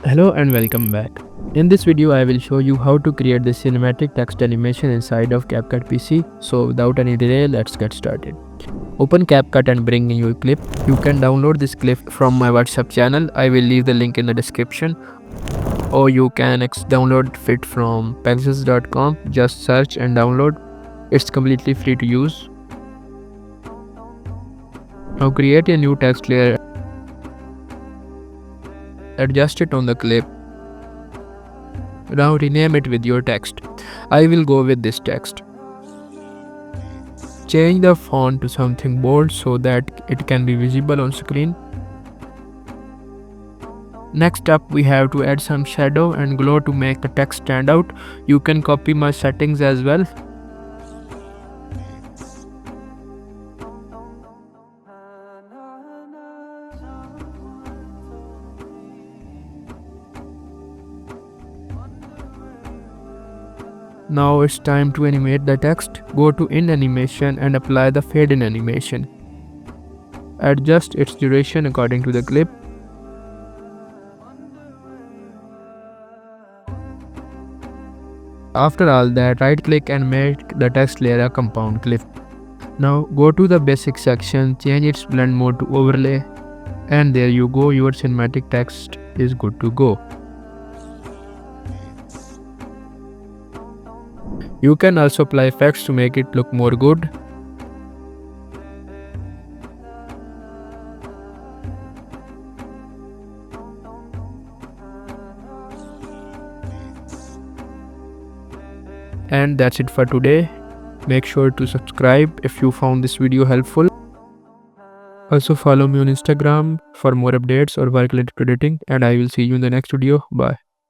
Hello and welcome back. In this video I will show you how to create the cinematic text animation inside of CapCut PC. So without any delay, let's get started. Open CapCut and bring in your clip. You can download this clip from my WhatsApp channel. I will leave the link in the description. Or you can download it from pexels.com. Just search and download. It's completely free to use. Now create a new text layer. Adjust it on the clip. Now rename it with your text. I will go with this text. Change the font to something bold so that it can be visible on screen. Next up, we have to add some shadow and glow to make the text stand out. You can copy my settings as well. Now it's time to animate the text. Go to in animation and apply the fade in animation. Adjust its duration according to the clip. After all that, right click and make the text layer a compound clip. Now go to the basic section, change its blend mode to overlay, and there you go, your cinematic text is good to go. You can also apply effects to make it look more good. And that's it for today. Make sure to subscribe if you found this video helpful. Also follow me on Instagram for more updates or work related editing, and I will see you in the next video. Bye.